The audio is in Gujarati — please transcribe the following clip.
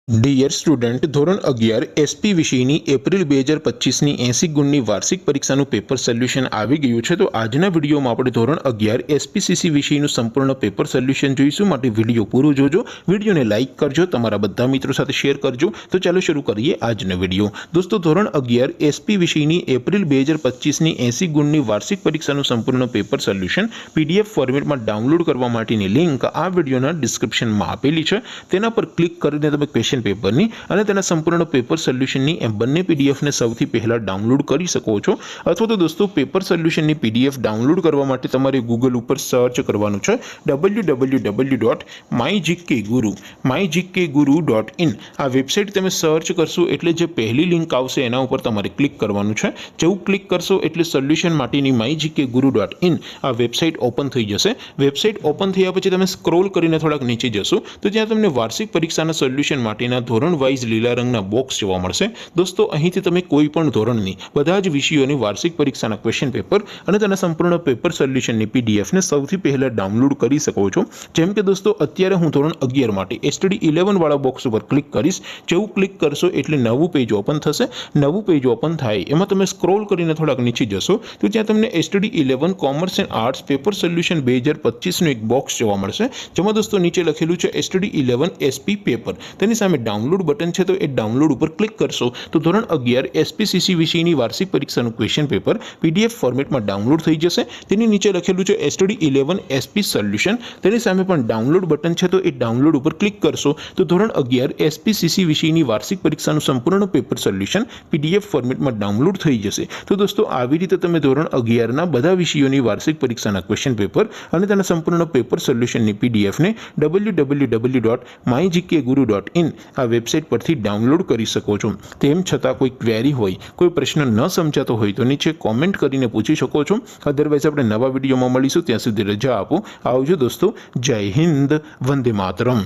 ડિયર સ્ટુડન્ટ, ધોરણ 11 એસપી વિષયની એપ્રિલ 2025ની 80 ગુણની વાર્ષિક પરીક્ષાનું પેપર સોલ્યુશન આવી ગયું છે। તો આજના વિડીયોમાં આપણે ધોરણ 11 એસપીસીસી વિષયનું સંપૂર્ણ પેપર સોલ્યુશન જોઈશું। માટે વિડીયો પૂરો જોજો, વિડીયોને લાઇક કરજો, તમારા બધા મિત્રો સાથે શેર કરજો। તો ચાલો શરૂ કરીએ આજનો વિડીયો। દોસ્તો, ધોરણ 11 એસપી વિષયની એપ્રિલ 2025ની 80 ગુણની વાર્ષિક પરીક્ષાનું સંપૂર્ણ પેપર સોલ્યુશન પીડીએફ ફોર્મેટમાં ડાઉનલોડ કરવા માટેની લિંક આ વિડીયોના ડિસ્ક્રિપ્શનમાં આપેલી છે। તેના પર ક્લિક કરીને તમે ક્વેશ્ચન પેપરની અને તેના સંપૂર્ણ પેપર સોલ્યુશનની એમ બંને પીડીએફને સૌથી પહેલા ડાઉનલોડ કરી શકો છો। અથવા તો દોસ્તો, પેપર સોલ્યુશનની પીડીએફ ડાઉનલોડ કરવા માટે તમારે ગૂગલ ઉપર સર્ચ કરવાનું છે www.mygkguru.in। આ વેબસાઇટ તમે સર્ચ કરશો એટલે જે પહેલી લિંક આવશે એના ઉપર તમારે ક્લિક કરવાનું છે। જેવું ક્લિક કરશો એટલે સોલ્યુશન માટેની mygkguru.in આ વેબસાઇટ ઓપન થઈ જશે। વેબસાઇટ ઓપન થયા પછી તમે સ્ક્રોલ કરીને થોડાક નીચે જશો તો ત્યાં તમને વાર્ષિક પરીક્ષાના સોલ્યુશન માટેના ધોરણ વાઇઝ લીલા રંગના બોક્સ જોવા મળશે। દોસ્તો, અહીંથી તમે કોઈ પણ ધોરણની બધા જ વિષયોની વાર્ષિક પરીક્ષાના ક્વેશ્ચન પેપર અને તેના સંપૂર્ણ પેપર સોલ્યુશનની પીડીએફને સૌથી પહેલા ડાઉનલોડ કરી શકો છો। જેમ કે દોસ્તો, અત્યારે હું ધોરણ 11 માટે એસટીડી 11 વાળા બોક્સ ઉપર ક્લિક કરીશ। જેવું ક્લિક કરશો એટલે નવું પેજ ઓપન થશે। નવું પેજ ઓપન થાય એમાં તમે સ્ક્રોલ કરીને થોડાક નીચે જશો તો ત્યાં તમને STD 11 commerce and arts paper solution 2025નું એક બોક્સ જોવા મળશે। જેમાં દોસ્તો નીચે લખેલું છે એસટીડી 11 એસપી પેપર। તેની સામે ડાઉનલોડ બટન છે, તો એ ડાઉનલોડ ઉપર ક્લિક કરશો તો ધોરણ 11 એસપીસીસી વિષયની વાર્ષિક પરીક્ષાનું ક્વેશ્ચન પેપર પીડીએફ ફોર્મેટમાં ડાઉનલોડ થઈ જશે। તેની નીચે લખેલું છે એસટીડી 11 એસપી સોલ્યુશન। તેની સામે પણ ડાઉનલોડ બટન છે, તો એ ડાઉનલોડ ઉપર ક્લિક કરશો તો ધોરણ 11 એસપીસીસી વિષયની વાર્ષિક પરીક્ષાનું સંપૂર્ણ પેપર સોલ્યુશન પીડીએફ ફોર્મેટમાં ડાઉનલોડ થઈ જશે। તો દોસ્તો, આવી રીતે તમે ધોરણ 11ના બધા વિષયોની વાર્ષિક પરીક્ષાના ક્વેશ્ચન પેપર અને તેના સંપૂર્ણ પેપર સોલ્યુશનની પીડીએફને www.mygkguru.in આ વેબસાઇટ પરથી ડાઉનલોડ કરી શકો છો। તેમ છતાં કોઈ ક્વેરી હોય, કોઈ પ્રશ્ન ન સમજાતો હોય તો નીચે કોમેન્ટ કરીને પૂછી શકો છો। અધરવાઇઝ આપણે નવા વિડીયોમાં મળીશું, ત્યાં સુધી રજા આપો। આવજો દોસ્તો, જય હિન્દ, વંદે માતરમ।